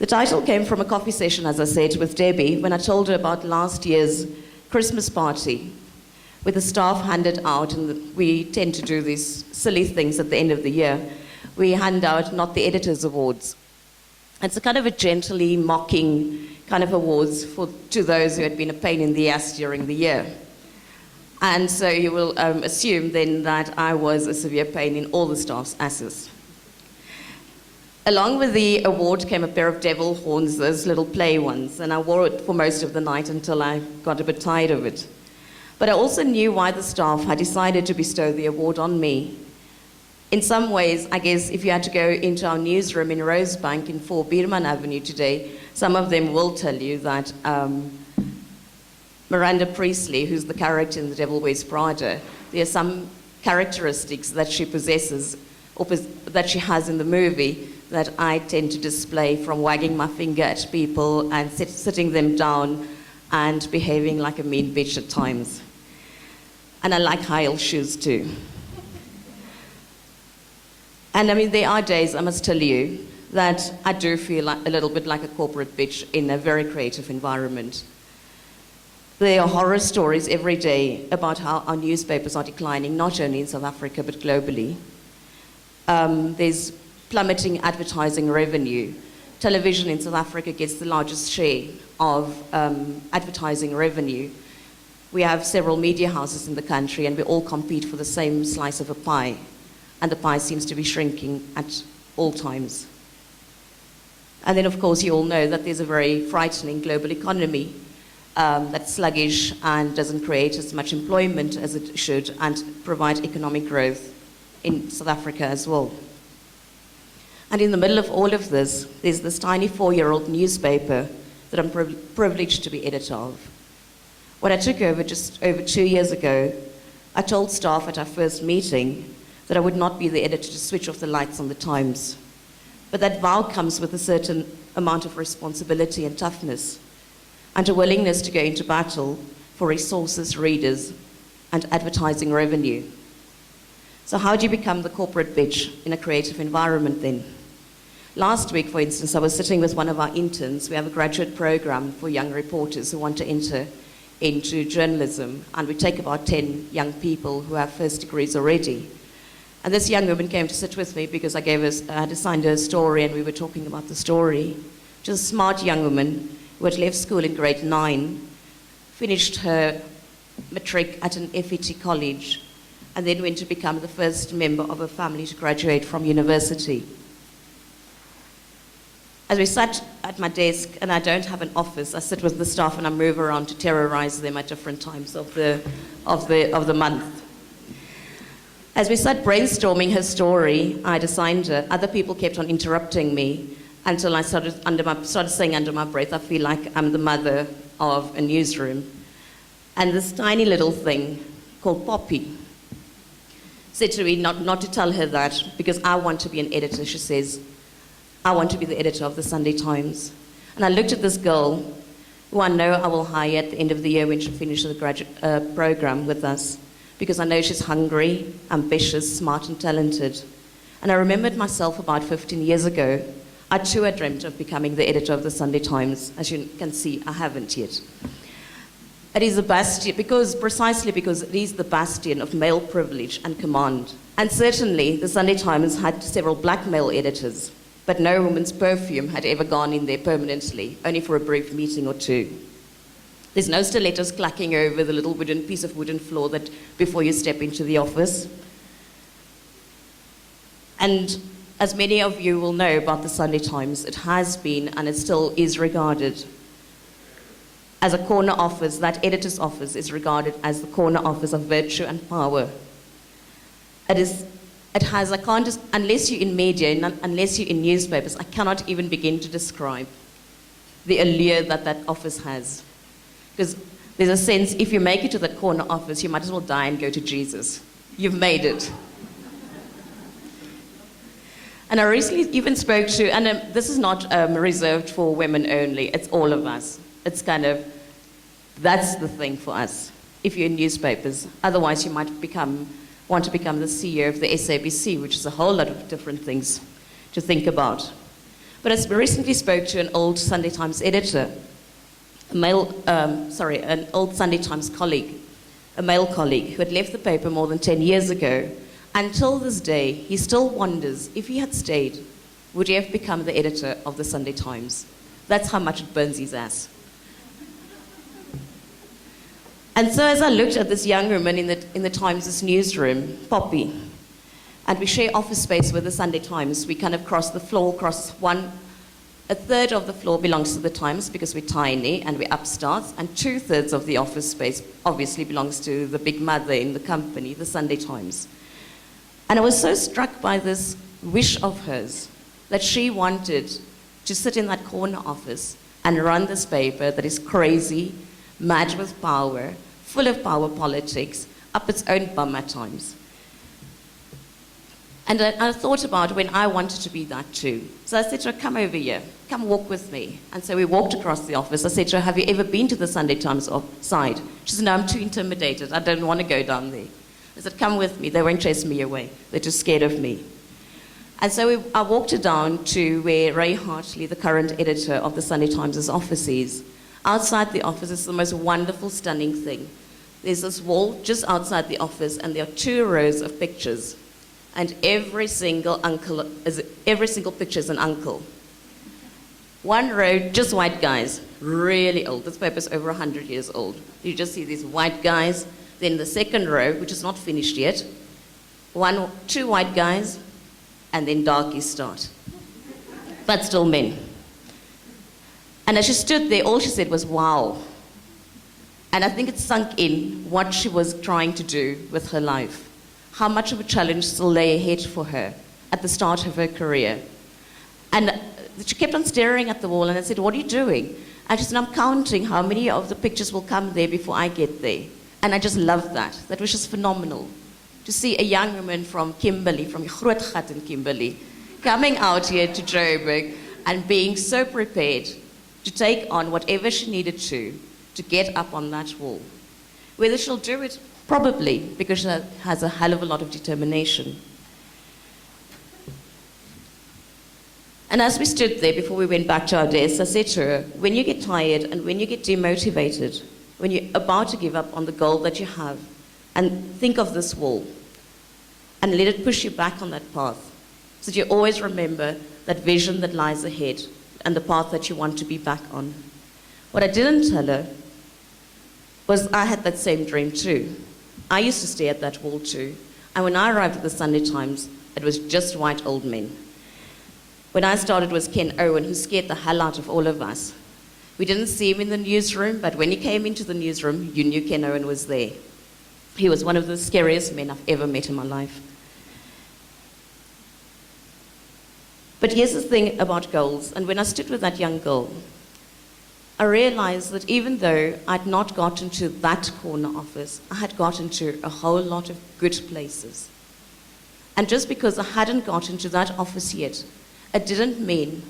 The title came from a coffee session, as I said, with Debbie, when I told her about last year's Christmas party, where the staff handed out, and we tend to do these silly things at the end of the year. We hand out not the Editors' Awards. It's a kind of a gently mocking kind of awards to those who had been a pain in the ass during the year. And so you will assume then that I was a severe pain in all the staff's asses. Along with the award came a pair of devil horns, those little play ones, and I wore it for most of the night until I got a bit tired of it. But I also knew why the staff had decided to bestow the award on me. In some ways, I guess if you had to go into our newsroom in Rosebank in 4 Bierman Avenue today, some of them will tell you that Miranda Priestley, who's the character in The Devil Wears Prada, there are some characteristics that she possesses, or that she has in the movie, that I tend to display, from wagging my finger at people and sitting them down and behaving like a mean bitch at times. And I like high-heel shoes too. And I mean, there are days, I must tell you, that I do feel like, a little bit like a corporate bitch in a very creative environment. There are horror stories every day about how our newspapers are declining, not only in South Africa, but globally. There's plummeting advertising revenue. Television in South Africa gets the largest share of advertising revenue. We have several media houses in the country, and we all compete for the same slice of a pie. And the pie seems to be shrinking at all times. And then, of course, you all know that there's a very frightening global economy that's sluggish and doesn't create as much employment as it should, and provide economic growth in South Africa as well. And in the middle of all of this, there's this tiny 4-year-old newspaper that I'm privileged to be editor of. When I took over just over 2 years ago, I told staff at our first meeting that I would not be the editor to switch off the lights on the Times. But that vow comes with a certain amount of responsibility and toughness, and a willingness to go into battle for resources, readers, and advertising revenue. So how do you become the corporate bitch in a creative environment then? Last week, for instance, I was sitting with one of our interns. We have a graduate program for young reporters who want to enter into journalism, and we take about 10 young people who have first degrees already. And this young woman came to sit with me because I had assigned her a story, and we were talking about the story. She's a smart young woman who had left school in grade 9, finished her matric at an FET college, and then went to become the first member of a family to graduate from university. As we sat at my desk, and I don't have an office, I sit with the staff and I move around to terrorize them at different times of the month. As we sat brainstorming her story, I'd assigned her. Other people kept on interrupting me until I started saying under my breath, I feel like I'm the mother of a newsroom. And this tiny little thing called Poppy said to me not to tell her that, because I want to be an editor, she says. I want to be the editor of the Sunday Times. And I looked at this girl, who I know I will hire at the end of the year when she finishes the graduate program with us, because I know she's hungry, ambitious, smart, and talented. And I remembered myself about 15 years ago. I too had dreamt of becoming the editor of the Sunday Times. As you can see, I haven't yet. It is a bastion, precisely because it is the bastion of male privilege and command. And certainly, the Sunday Times had several black male editors, but no woman's perfume had ever gone in there permanently, only for a brief meeting or two. There's no stilettos clacking over the little piece of wooden floor that before you step into the office. And as many of you will know about the Sunday Times, it has been and it still is regarded as a corner office. That editor's office is regarded as the corner office of virtue and power. I can't just, unless you're in media, unless you're in newspapers, I cannot even begin to describe the allure that office has. Because there's a sense, if you make it to that corner office, you might as well die and go to Jesus. You've made it. And I recently even spoke to, and this is not reserved for women only, it's all of us. It's kind of, that's the thing for us, if you're in newspapers. Otherwise, you might want to become the CEO of the SABC, which is a whole lot of different things to think about. But I recently spoke to an old Sunday Times editor, an old Sunday Times colleague, a male colleague who had left the paper more than 10 years ago. Until this day, he still wonders if he had stayed, would he have become the editor of the Sunday Times? That's how much it burns his ass. And so as I looked at this young woman in the Times' newsroom, Poppy, and we share office space with the Sunday Times, we kind of cross the floor, a third of the floor belongs to the Times because we're tiny and we're upstarts, and 2/3 of the office space obviously belongs to the big mother in the company, the Sunday Times. And I was so struck by this wish of hers that she wanted to sit in that corner office and run this paper that is crazy, mad with power, full of power politics, up its own bum at times. And I thought about when I wanted to be that too. So I said to her, come over here, come walk with me. And so we walked across the office. I said to her, have you ever been to the Sunday Times side? She said, no, I'm too intimidated. I don't want to go down there. I said, come with me. They won't chase me away. They're just scared of me. And so I walked her down to where Ray Hartley, the current editor of the Sunday Times' office is. Outside the office is the most wonderful, stunning thing. There's this wall just outside the office, and there are 2 rows of pictures. And every single picture is an uncle. 1 row, just white guys, really old. This paper's over 100 years old. You just see these white guys. Then the second row, which is not finished yet, 2 white guys, and then darkies start. But still men. And as she stood there, all she said was, wow. And I think it sunk in what she was trying to do with her life. How much of a challenge still lay ahead for her at the start of her career. And she kept on staring at the wall, and I said, what are you doing? And she said, I'm counting how many of the pictures will come there before I get there. And I just loved that. That was just phenomenal. To see a young woman from Kimberley, from Grootgat in Kimberley, coming out here to Joburg and being so prepared to take on whatever she needed to get up on that wall. Whether she'll do it, probably, because she has a hell of a lot of determination. And as we stood there before we went back to our desks, I said to her, when you get tired and when you get demotivated, when you're about to give up on the goal that you have, and think of this wall, and let it push you back on that path, so that you always remember that vision that lies ahead and the path that you want to be back on. What I didn't tell her was I had that same dream too. I used to stare at that wall too. And when I arrived at the Sunday Times, it was just white old men. When I started, it was Ken Owen, who scared the hell out of all of us. We didn't see him in the newsroom, but when he came into the newsroom, you knew Ken Owen was there. He was one of the scariest men I've ever met in my life. But here's the thing about goals, and when I stood with that young girl, I realized that even though I'd not gotten to that corner office, I had gotten to a whole lot of good places. And just because I hadn't gotten to that office yet, it didn't mean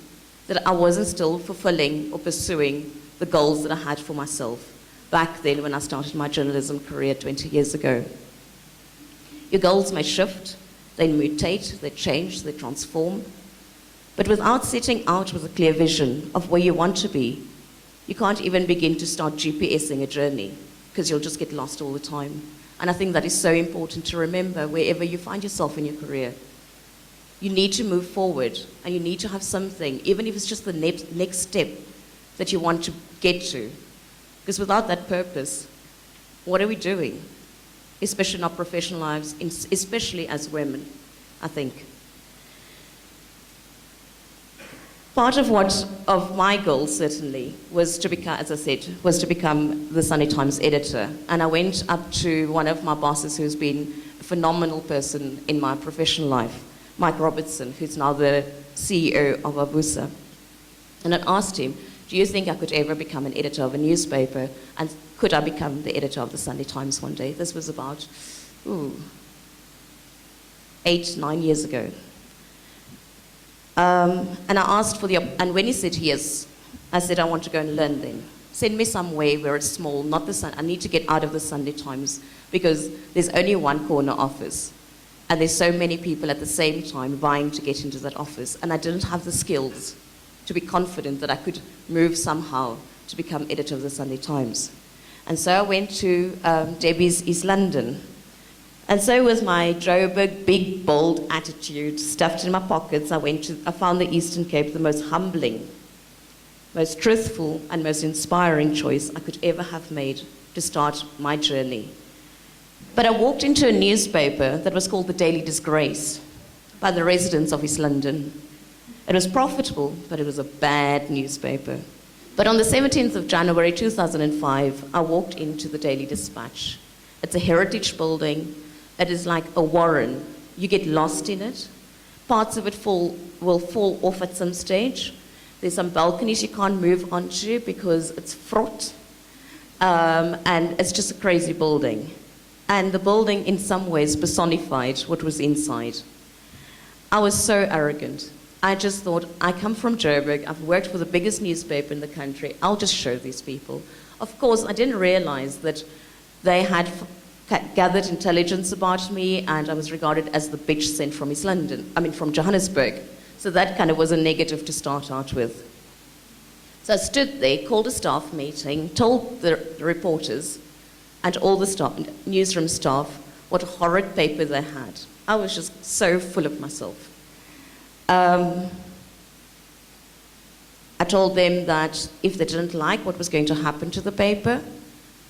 that I wasn't still fulfilling or pursuing the goals that I had for myself back then when I started my journalism career 20 years ago. Your goals may shift, they mutate, they change, they transform. But without setting out with a clear vision of where you want to be, you can't even begin to start GPSing a journey because you'll just get lost all the time. And I think that is so important to remember wherever you find yourself in your career. You need to move forward and you need to have something, even if it's just the next step that you want to get to. Because without that purpose, what are we doing? Especially in our professional lives, especially as women, I think. Part of my goal, certainly, was to become, as I said, was to become the Sunday Times editor. And I went up to one of my bosses who's been a phenomenal person in my professional life, Mike Robertson, who's now the CEO of Avusa. And I asked him, do you think I could ever become an editor of a newspaper? And could I become the editor of the Sunday Times one day? This was about 8-9 years ago. And I asked for and when he said yes, I said, I want to go and learn then. Send me somewhere where it's small, not the Sun. I need to get out of the Sunday Times because there's only one corner office. And there's so many people at the same time vying to get into that office. And I didn't have the skills to be confident that I could move somehow to become editor of the Sunday Times. And so I went to Debbie's East London. And so with my Joburg big, bold attitude stuffed in my pockets, I found the Eastern Cape the most humbling, most truthful, and most inspiring choice I could ever have made to start my journey. But I walked into a newspaper that was called The Daily Disgrace by the residents of East London. It was profitable, but it was a bad newspaper. But on the 17th of January 2005, I walked into the Daily Dispatch. It's a heritage building. It is like a warren. You get lost in it. Parts of it will fall off at some stage. There's some balconies you can't move onto because it's fraught. And it's just a crazy building. And the building, in some ways, personified what was inside. I was so arrogant. I just thought, I come from Joburg, I've worked for the biggest newspaper in the country, I'll just show these people. Of course, I didn't realize that they had gathered intelligence about me, and I was regarded as the bitch sent from from Johannesburg. So that kind of was a negative to start out with. So I stood there, called a staff meeting, told the reporters and all the staff, newsroom staff, what a horrid paper they had. I was just so full of myself. I told them that if they didn't like what was going to happen to the paper,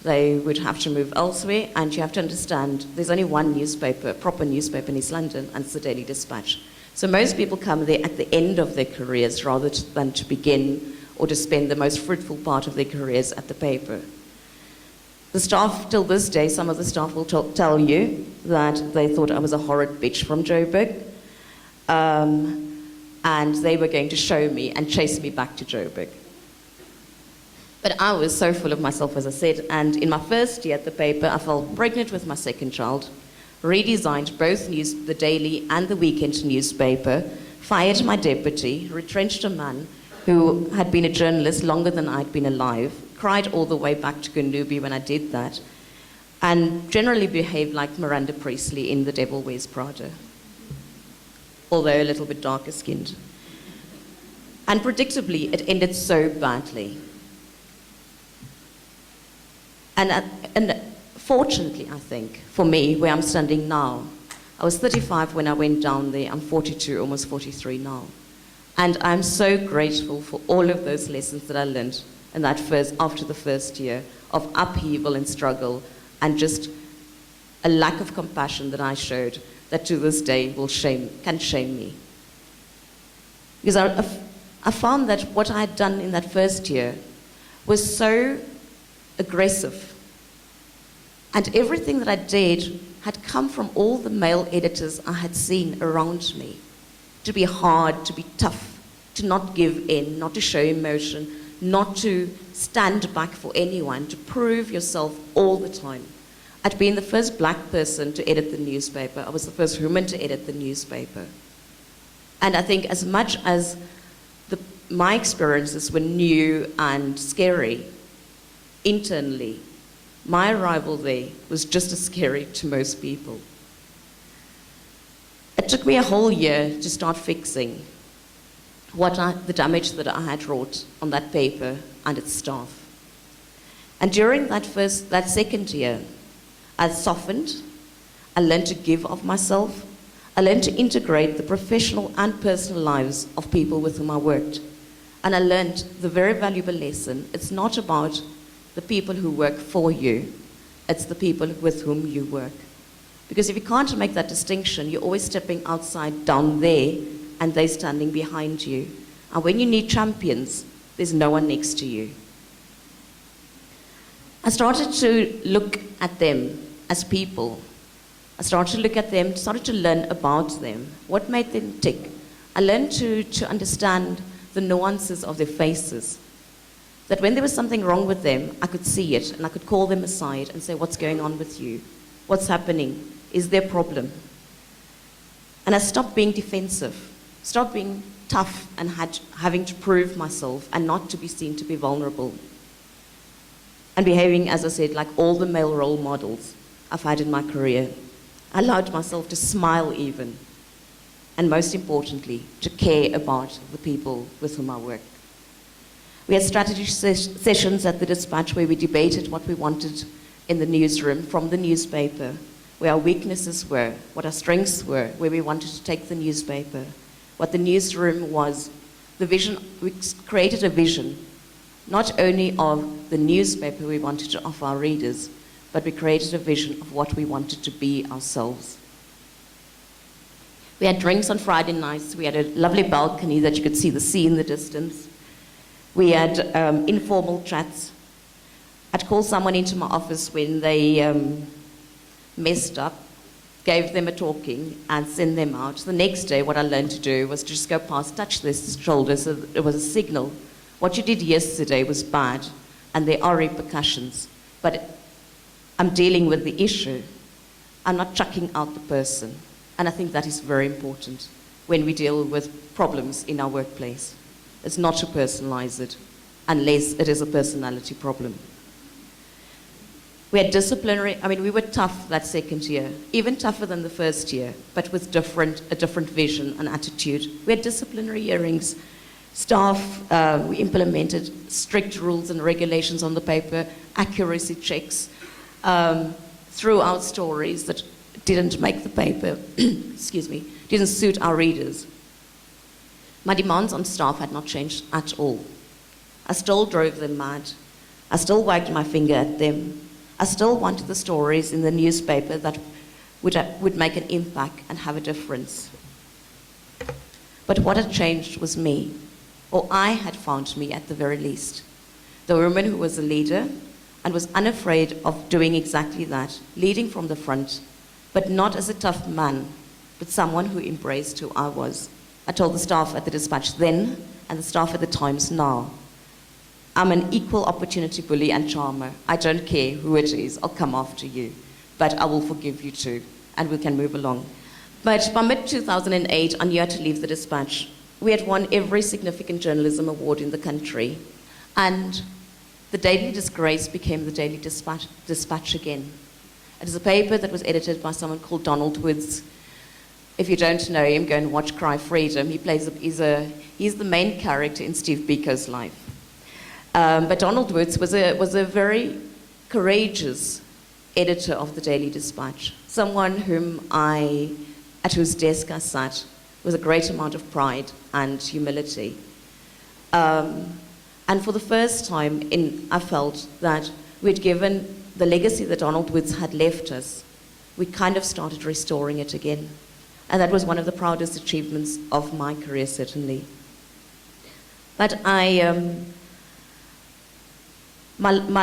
they would have to move elsewhere, and you have to understand there's only one newspaper, proper newspaper in East London, and it's the Daily Dispatch. So most people come there at the end of their careers rather than to begin or to spend the most fruitful part of their careers at the paper. The staff, till this day, some of the staff will tell you that they thought I was a horrid bitch from Joburg, and they were going to show me and chase me back to Joburg. But I was so full of myself, as I said, and in my first year at the paper, I fell pregnant with my second child, redesigned both the daily and the weekend newspaper, fired my deputy, retrenched a man who had been a journalist longer than I'd been alive, cried all the way back to Gunubi when I did that, and generally behaved like Miranda Priestley in The Devil Wears Prada, although a little bit darker skinned. And predictably, it ended so badly. And fortunately, I think, for me, where I'm standing now, I was 35 when I went down there, I'm 42, almost 43 now. And I'm so grateful for all of those lessons that I learned in after the first year of upheaval and struggle, and just a lack of compassion that I showed that to this day can shame me. Because I found that what I had done in that first year was so aggressive. And everything that I did had come from all the male editors I had seen around me. To be hard, to be tough, to not give in, not to show emotion, not to stand back for anyone, to prove yourself all the time. I'd been the first black person to edit the newspaper. I was the first woman to edit the newspaper. And I think as much as my experiences were new and scary, internally, my arrival there was just as scary to most people. It took me a whole year to start fixing the damage that I had wrought on that paper and its staff. And during that second year, I softened, I learned to give of myself, I learned to integrate the professional and personal lives of people with whom I worked. And I learned the very valuable lesson, it's not about the people who work for you, it's the people with whom you work. Because if you can't make that distinction, you're always stepping outside down there and they're standing behind you. And when you need champions, there's no one next to you. I started to look at them as people. I started to look at them, started to learn about them, what made them tick. I learned to understand the nuances of their faces. That when there was something wrong with them, I could see it and I could call them aside and say, what's going on with you? What's happening? Is there a problem? And I stopped being defensive, stopped being tough and having to prove myself and not to be seen to be vulnerable. And behaving, as I said, like all the male role models I've had in my career. I allowed myself to smile even. and most importantly, to care about the people with whom I work. We had strategy sessions at the Dispatch where we debated what we wanted in the newsroom from the newspaper, where our weaknesses were, what our strengths were, where we wanted to take the newspaper, what the newsroom was. The vision, we created a vision, not only of the newspaper we wanted to offer our readers, but we created a vision of what we wanted to be ourselves. We had drinks on Friday nights. We had a lovely balcony that you could see the sea in the distance. We had informal chats. I'd call someone into my office when they messed up, gave them a talking, and send them out. The next day, what I learned to do was to just go past, touch their shoulder, so that it was a signal. What you did yesterday was bad, and there are repercussions. But I'm dealing with the issue. I'm not chucking out the person. And I think that is very important when we deal with problems in our workplace. It's not to personalize it, unless it is a personality problem. We had disciplinary, we were tough that second year, even tougher than the first year, but with a different vision and attitude. We had disciplinary hearings. Staff, we implemented strict rules and regulations on the paper, accuracy checks, threw out stories that didn't make the paper, excuse me, didn't suit our readers. My demands on staff had not changed at all. I still drove them mad. I still wagged my finger at them. I still wanted the stories in the newspaper that would make an impact and have a difference. But what had changed was me, or I had found me at the very least. The woman who was a leader and was unafraid of doing exactly that, leading from the front, but not as a tough man, but someone who embraced who I was. I told the staff at the Dispatch then, and the staff at the Times now, I'm an equal opportunity bully and charmer. I don't care who it is, I'll come after you. But I will forgive you too, and we can move along. But by mid-2008, I knew I had to leave the Dispatch. We had won every significant journalism award in the country, and the Daily Disgrace became the Daily Dispatch again. It is a paper that was edited by someone called Donald Woods. If you don't know him, go and watch Cry Freedom. He's the main character in Steve Biko's life. But Donald Woods was a very courageous editor of the Daily Dispatch, someone at whose desk I sat with a great amount of pride and humility. And for the first time, I felt that we'd given the legacy that Donald Woods had left us, we kind of started restoring it again. And that was one of the proudest achievements of my career, certainly. But my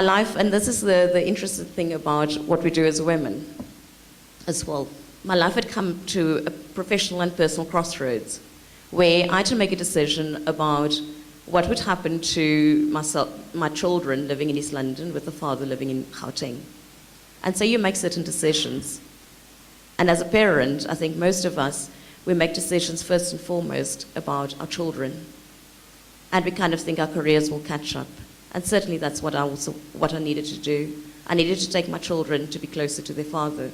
life, and this is the interesting thing about what we do as women as well, my life had come to a professional and personal crossroads where I had to make a decision about what would happen to my children living in East London with the father living in Gauteng. And so you make certain decisions. And as a parent, I think most of us, we make decisions first and foremost about our children. And we kind of think our careers will catch up. And certainly that's what I needed to do. I needed to take my children to be closer to their father,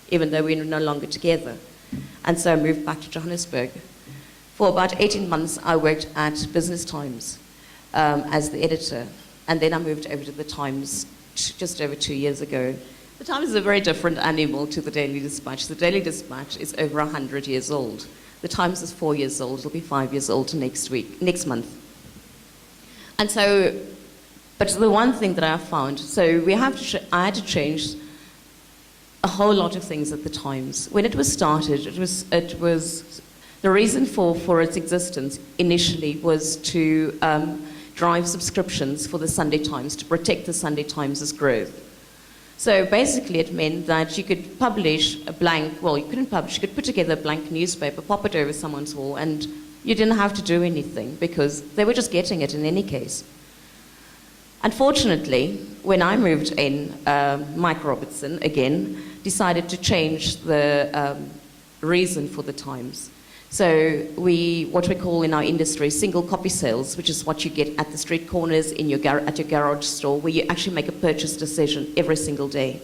even though we were no longer together. And so I moved back to Johannesburg. For about 18 months, I worked at Business Times as the editor. And then I moved over to the Times just over 2 years ago. The Times is a very different animal to the Daily Dispatch. The Daily Dispatch is over 100 years old. The Times is 4 years old. It'll be 5 years old next month. And so, but the one thing that I found, so I had to change a whole lot of things at the Times. When it was started, it was the reason for its existence initially was to drive subscriptions for the Sunday Times, to protect the Sunday Times' growth. So basically it meant that you could publish a blank, well, you couldn't publish, you could put together a blank newspaper, pop it over someone's wall, and you didn't have to do anything because they were just getting it in any case. Unfortunately, when I moved in, Mike Robertson, again, decided to change the reason for the Times. So what we call in our industry single copy sales, which is what you get at the street corners at your garage store, where you actually make a purchase decision every single day.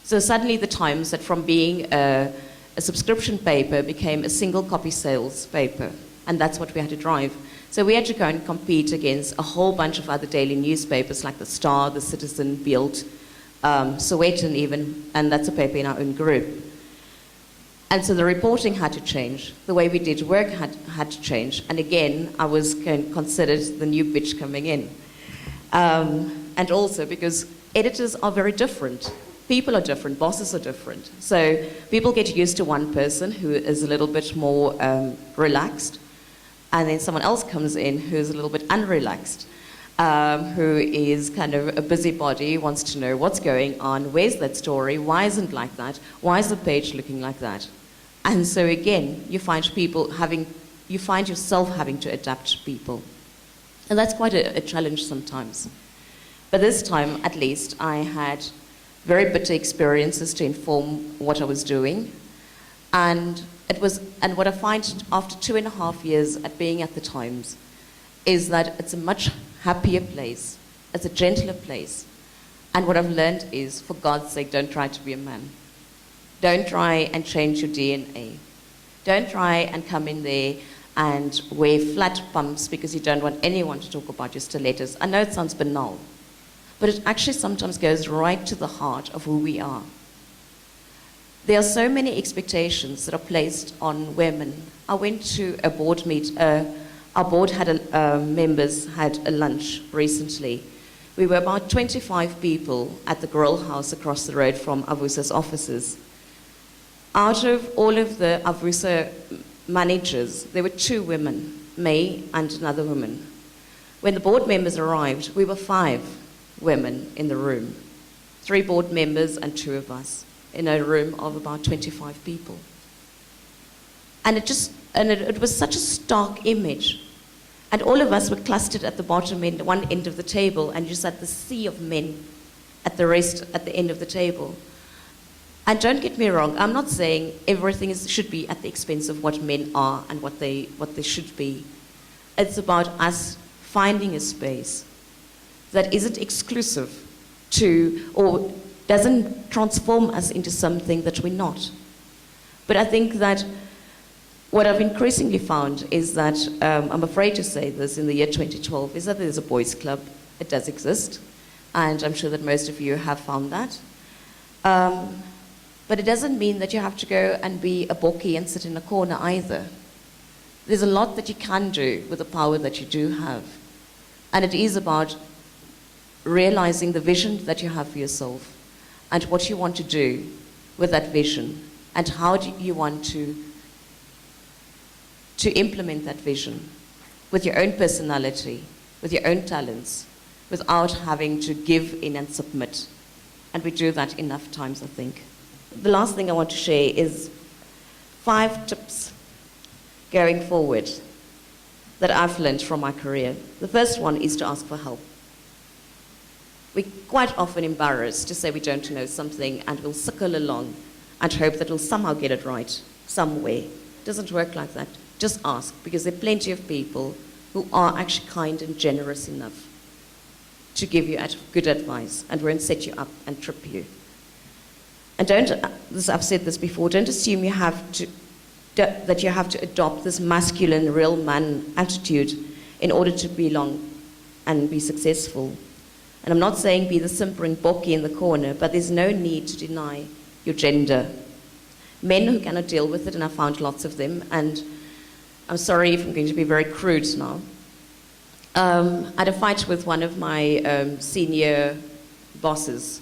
So suddenly the Times, that from being a a subscription paper became a single copy sales paper, and that's what we had to drive. So we had to go and compete against a whole bunch of other daily newspapers like The Star, The Citizen, Bild, Sowetan even, and that's a paper in our own group. And so the reporting had to change. The way we did work had to change. And again, I was considered the new bitch coming in. And also because editors are very different. People are different, bosses are different. So people get used to one person who is a little bit more relaxed, and then someone else comes in who is a little bit unrelaxed, who is kind of a busybody, wants to know what's going on, where's that story, why isn't it like that, why is the page looking like that? And so again, you find yourself having to adapt to people. And that's quite a challenge sometimes. But this time, at least, I had very bitter experiences to inform what I was doing. And what I find after 2.5 years at being at the Times is that it's a much happier place. It's a gentler place. And what I've learned is, for God's sake, don't try to be a man. Don't try and change your DNA. Don't try and come in there and wear flat pumps because you don't want anyone to talk about your stilettos. I know it sounds banal, but it actually sometimes goes right to the heart of who we are. There are so many expectations that are placed on women. I went to a board meet. Our board members had a lunch recently. We were about 25 people at the Grill House across the road from Avusa's offices. Out of all of the Avusa managers, there were 2 women, me and another woman. When the board members arrived, we were 5 women in the room. 3 board members and 2 of us in a room of about 25 people. And it was such a stark image. And all of us were clustered at the bottom end, one end of the table, and just had the sea of men at the end of the table. And don't get me wrong, I'm not saying everything should be at the expense of what men are and what they should be. It's about us finding a space that isn't exclusive to, or doesn't transform us into something that we're not. But I think that what I've increasingly found is that, I'm afraid to say this, in the year 2012, is that there's a boys' club. It does exist, and I'm sure that most of you have found that. But it doesn't mean that you have to go and be a bokkie and sit in a corner either. There's a lot that you can do with the power that you do have. And it is about realizing the vision that you have for yourself and what you want to do with that vision and how do you want to implement that vision with your own personality, with your own talents, without having to give in and submit. And we do that enough times, I think. The last thing I want to share is 5 tips going forward that I've learned from my career. The first one is to ask for help. We're quite often embarrassed to say we don't know something and we'll suckle along and hope that we'll somehow get it right somewhere. It doesn't work like that. Just ask, because there are plenty of people who are actually kind and generous enough to give you good advice and won't set you up and trip you. And I've said this before, don't assume that you have to adopt this masculine, real man attitude in order to belong and be successful. And I'm not saying be the simpering bokkie in the corner, but there's no need to deny your gender. Men who cannot deal with it, and I found lots of them, and I'm sorry if I'm going to be very crude now. I had a fight with one of my senior bosses,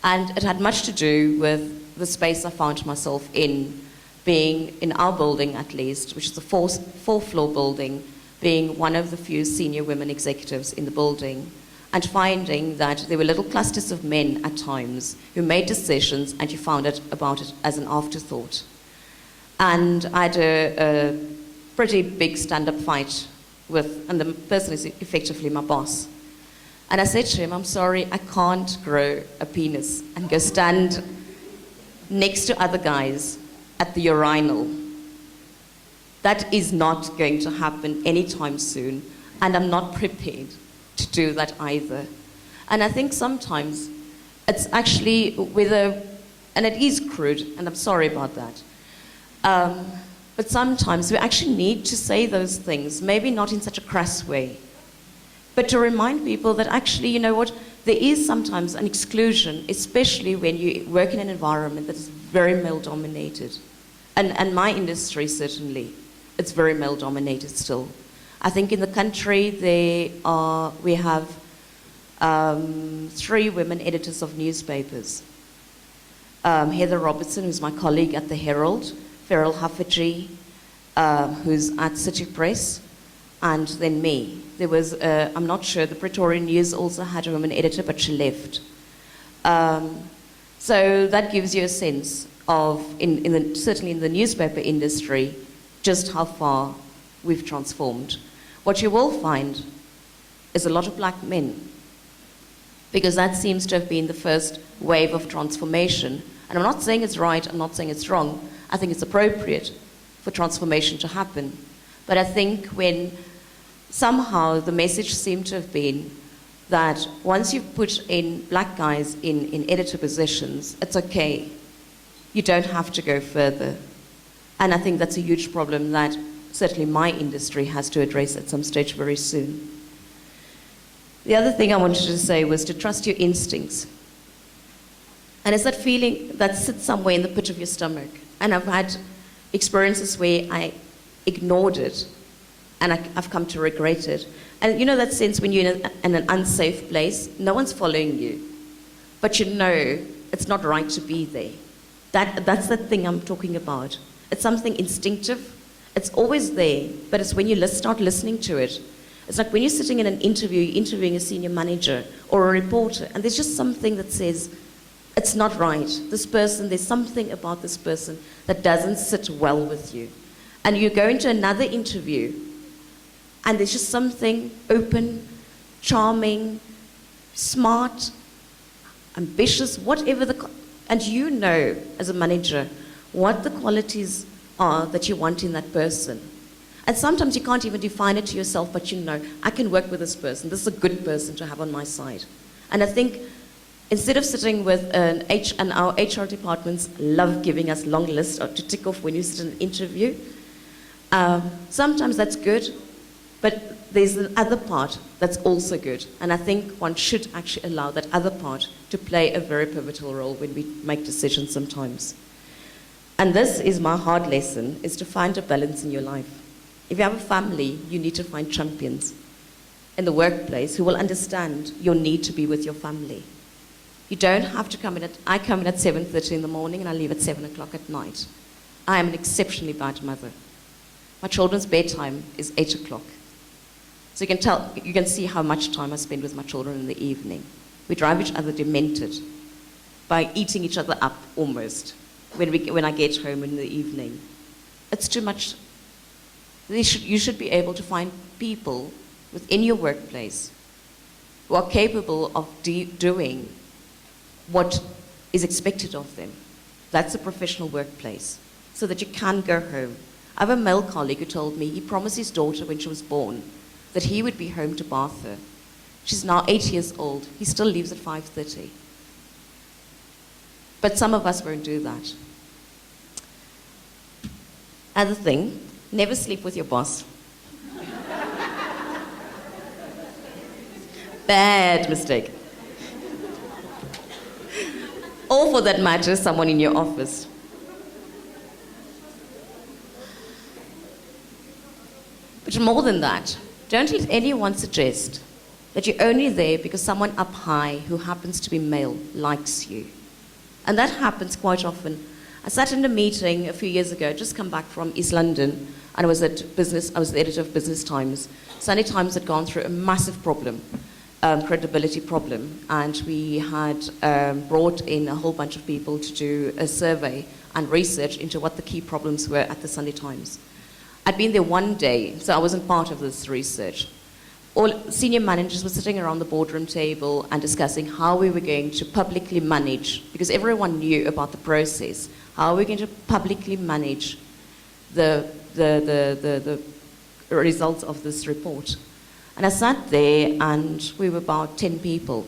and it had much to do with the space I found myself in, being in our building at least, which is a four-floor building, being one of the few senior women executives in the building, and finding that there were little clusters of men at times who made decisions and you found out about it as an afterthought. And I had a pretty big stand-up fight and the person is effectively my boss. And I said to him, I'm sorry, I can't grow a penis and go stand next to other guys at the urinal. That is not going to happen anytime soon, and I'm not prepared to do that either. And I think sometimes it's actually and it is crude, and I'm sorry about that, But sometimes we actually need to say those things, maybe not in such a crass way, but to remind people that actually, you know what, there is sometimes an exclusion, especially when you work in an environment that is very male-dominated. And my industry, certainly, it's very male-dominated still. I think in the country we have 3 women editors of newspapers. Heather Robertson, who's my colleague at the Herald, Feral Haffagy, who's at City Press, and then me. There was, I'm not sure, the Pretoria News also had a woman editor, but she left. So that gives you a sense of, certainly in the newspaper industry, just how far we've transformed. What you will find is a lot of black men, because that seems to have been the first wave of transformation. And I'm not saying it's right, I'm not saying it's wrong. I think it's appropriate for transformation to happen. But I think when somehow the message seemed to have been that once you've put in black guys in editor positions, it's okay. You don't have to go further. And I think that's a huge problem that certainly my industry has to address at some stage very soon. The other thing I wanted to say was to trust your instincts. And it's that feeling that sits somewhere in the pit of your stomach. And I've had experiences where I ignored it, and I've come to regret it. And you know that sense when you're in an unsafe place, no one's following you, but you know it's not right to be there. That's the thing I'm talking about. It's something instinctive. It's always there, but it's when you start listening to it. It's like when you're sitting in an interview, you're interviewing a senior manager or a reporter, and there's just something that says, it's not right. This person, there's something about this person that doesn't sit well with you. And you go into another interview, and there's just something open, charming, smart, ambitious, whatever and you know, as a manager, what the qualities are that you want in that person. And sometimes you can't even define it to yourself, but you know, I can work with this person. This is a good person to have on my side. And I think instead of sitting with and our HR departments love giving us long lists to tick off when you sit in an interview, sometimes that's good, but there's the other part that's also good. And I think one should actually allow that other part to play a very pivotal role when we make decisions sometimes. And this is my hard lesson, is to find a balance in your life. If you have a family, you need to find champions in the workplace who will understand your need to be with your family. You don't have to come in I come in at 7:30 in the morning and I leave at 7 o'clock at night. I am an exceptionally bad mother. My children's bedtime is 8 o'clock. So you can see how much time I spend with my children in the evening. We drive each other demented by eating each other up almost when I get home in the evening. It's too much. You should be able to find people within your workplace who are capable of doing what is expected of them. That's a professional workplace, so that you can go home. I have a male colleague who told me he promised his daughter when she was born that he would be home to bath her. She's now 8 years old. He still leaves at 5:30. But some of us won't do that. Other thing, never sleep with your boss. Bad mistake. Or for that matter, someone in your office. But more than that, don't let anyone suggest that you're only there because someone up high who happens to be male likes you. And that happens quite often. I sat in a meeting a few years ago, just come back from East London, and I was the editor of Business Times. Sunday Times had gone through a massive problem, credibility problem, and we had brought in a whole bunch of people to do a survey and research into what the key problems were at the Sunday Times. I'd been there one day, so I wasn't part of this research. All senior managers were sitting around the boardroom table and discussing how we were going to publicly manage, because everyone knew about the process, how we're going to publicly manage the results of this report. And I sat there, and we were about 10 people.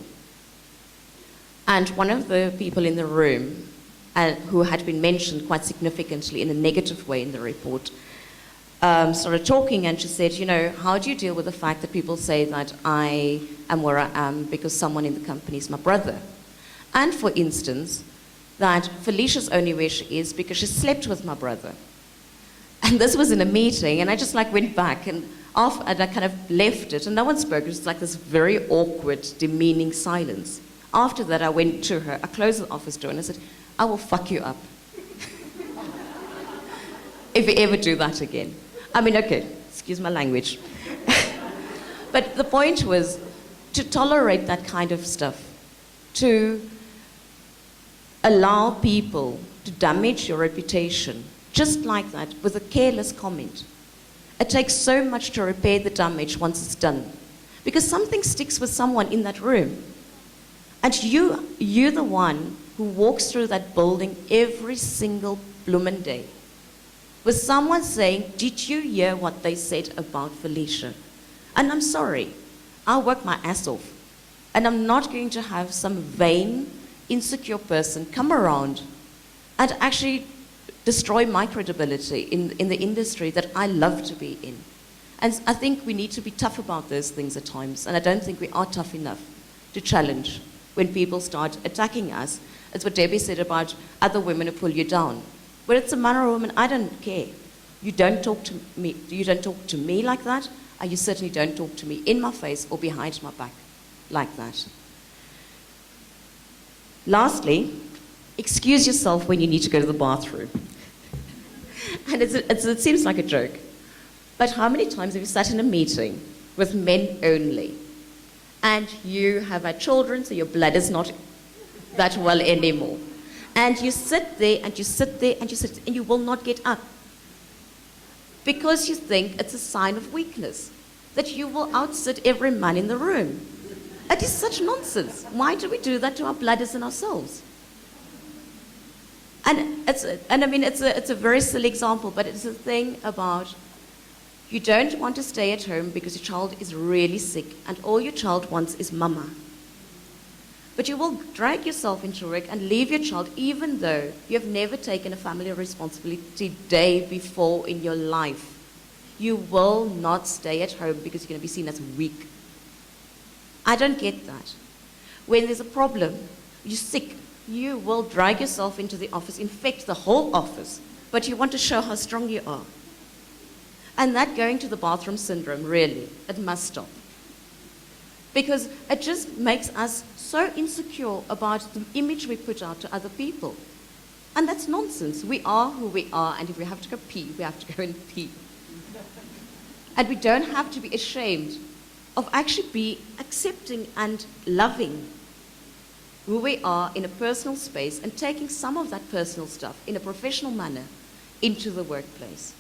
And one of the people in the room who had been mentioned quite significantly in a negative way in the report, started talking, and she said, you know, how do you deal with the fact that people say that I am where I am because someone in the company is my brother? And for instance, that Felicia's only where she is because she slept with my brother. And this was in a meeting, and I just like went back and I kind of left it, and no one spoke. It was like this very awkward, demeaning silence. After that, I went to her, I closed the office door, and I said, I will fuck you up if you ever do that again. I mean, okay, excuse my language. But the point was to tolerate that kind of stuff, to allow people to damage your reputation just like that with a careless comment. It takes so much to repair the damage once it's done, because something sticks with someone in that room. And you're the one who walks through that building every single bloomin' day with someone saying, did you hear what they said about Felicia? And I'm sorry, I'll work my ass off. And I'm not going to have some vain, insecure person come around and actually destroy my credibility in the industry that I love to be in. And I think we need to be tough about those things at times, and I don't think we are tough enough to challenge when people start attacking us. It's what Debbie said about other women who pull you down. Whether it's a man or a woman, I don't care. You don't talk to me. You don't talk to me like that, and you certainly don't talk to me in my face or behind my back like that. Lastly, excuse yourself when you need to go to the bathroom. And it seems like a joke, but how many times have you sat in a meeting with men only, and you have had children, so your blood is not that well anymore, and you sit there and you sit there and you sit and you will not get up because you think it's a sign of weakness that you will outsit every man in the room. It is such nonsense. Why do we do that to our blooders and ourselves? And I mean, it's a very silly example, but it's a thing about you don't want to stay at home because your child is really sick and all your child wants is mama. But you will drag yourself into work and leave your child even though you have never taken a family responsibility day before in your life. You will not stay at home because you're going to be seen as weak. I don't get that. When there's a problem, you're sick, you will drag yourself into the office, infect the whole office, but you want to show how strong you are. And that going to the bathroom syndrome, really, it must stop. Because it just makes us so insecure about the image we put out to other people. And that's nonsense. We are who we are, and if we have to go pee, we have to go and pee. And we don't have to be ashamed of actually be accepting and loving who we are in a personal space and taking some of that personal stuff in a professional manner into the workplace.